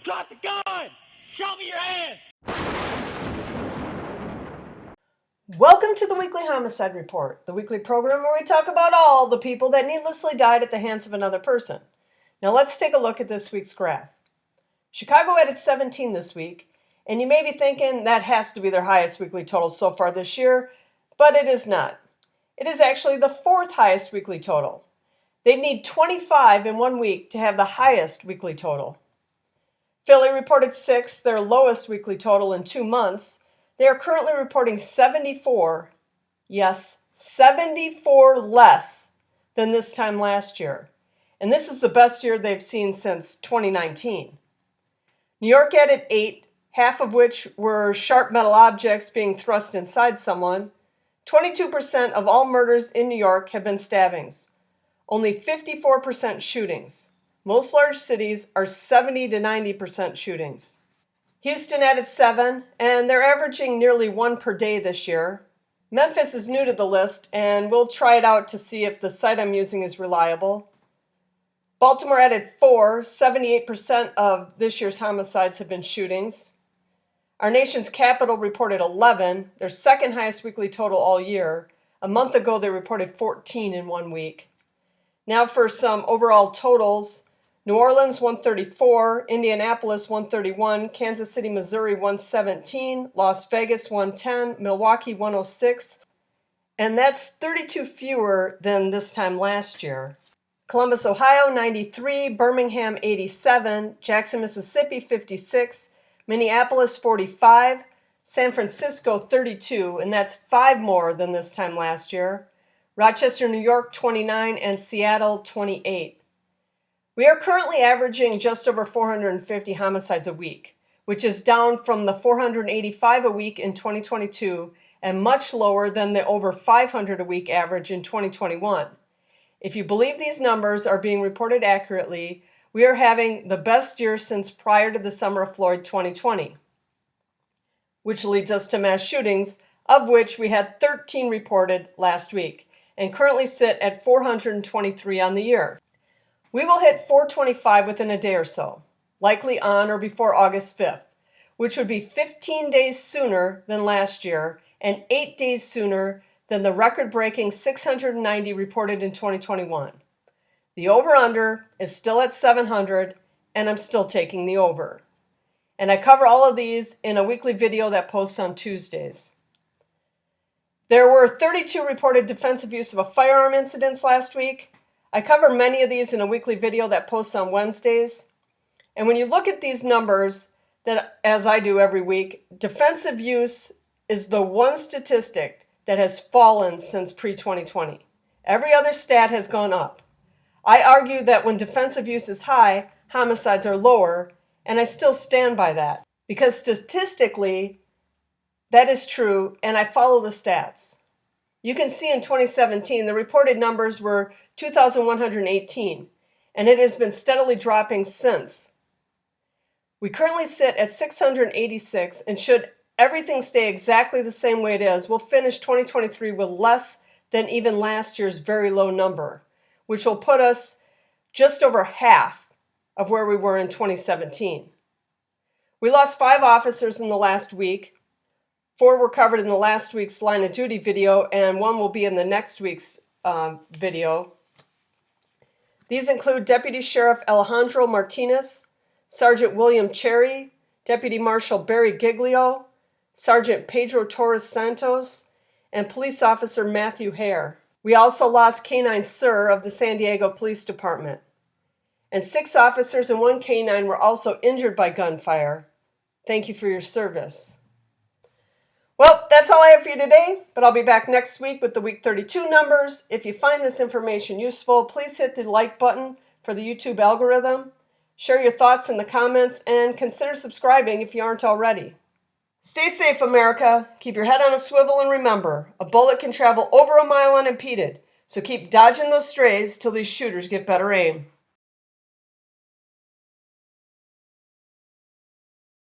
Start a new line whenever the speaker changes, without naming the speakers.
Drop the gun! Show me your hands!
Welcome to the Weekly Homicide Report, the weekly program where we talk about all the people that needlessly died at the hands of another person. Now let's take a look at this week's graph. Chicago added 17 this week, and you may be thinking that has to be their highest weekly total so far this year, but it is not. It is actually the fourth highest weekly total. They need 25 in 1 week to have the highest weekly total. Philly reported 6, their lowest weekly total in 2 months. They are currently reporting 74, yes, 74 less than this time last year. And this is the best year they've seen since 2019. New York added 8, half of which were sharp metal objects being thrust inside someone. 22% of all murders in New York have been stabbings. Only 54% shootings. Most large cities are 70 to 90% shootings. Houston added 7, and they're averaging nearly 1 per day this year. Memphis is new to the list, and we'll try it out to see if the site I'm using is reliable. Baltimore added 4, 78% of this year's homicides have been shootings. Our nation's capital reported 11, their second highest weekly total all year. A month ago, they reported 14 in 1 week. Now for some overall totals. New Orleans 134, Indianapolis 131, Kansas City, Missouri 117, Las Vegas 110, Milwaukee 106, and that's 32 fewer than this time last year. Columbus, Ohio 93, Birmingham 87, Jackson, Mississippi 56, Minneapolis 45, San Francisco 32, and that's 5 more than this time last year. Rochester, New York 29, and Seattle 28. We are currently averaging just over 450 homicides a week, which is down from the 485 a week in 2022 and much lower than the over 500 a week average in 2021. If you believe these numbers are being reported accurately, we are having the best year since prior to the summer of Floyd 2020, which leads us to mass shootings, of which we had 13 reported last week and currently sit at 423 on the year. We will hit 425 within a day or so, likely on or before August 5th, which would be 15 days sooner than last year and 8 days sooner than the record-breaking 690 reported in 2021. The over-under is still at 700, and I'm still taking the over. And I cover all of these in a weekly video that posts on Tuesdays. There were 32 reported defensive use of a firearm incidents last week. I cover many of these in a weekly video that posts on Wednesdays. And when you look at these numbers, that as I do every week, defensive use is the one statistic that has fallen since pre-2020. Every other stat has gone up. I argue that when defensive use is high, homicides are lower, and I still stand by that. Because statistically, that is true, and I follow the stats. You can see in 2017, the reported numbers were 2,118, and it has been steadily dropping since. We currently sit at 686, and should everything stay exactly the same way it is, we'll finish 2023 with less than even last year's very low number, which will put us just over half of where we were in 2017. We lost 5 officers in the last week. 4 were covered in the last week's line of duty video, and 1 will be in the next week's video. These include Deputy Sheriff Alejandro Martinez, Sergeant William Cherry, Deputy Marshal Barry Giglio, Sergeant Pedro Torres Santos, and Police Officer Matthew Hare. We also lost K-9 Sir of the San Diego Police Department. And 6 officers and 1 K-9 were also injured by gunfire. Thank you for your service. Well, that's all I have for you today, but I'll be back next week with the Week 32 numbers. If you find this information useful, please hit the like button for the YouTube algorithm. Share your thoughts in the comments, and consider subscribing if you aren't already. Stay safe, America. Keep your head on a swivel, and remember, a bullet can travel over a mile unimpeded, so keep dodging those strays till these shooters get better aim.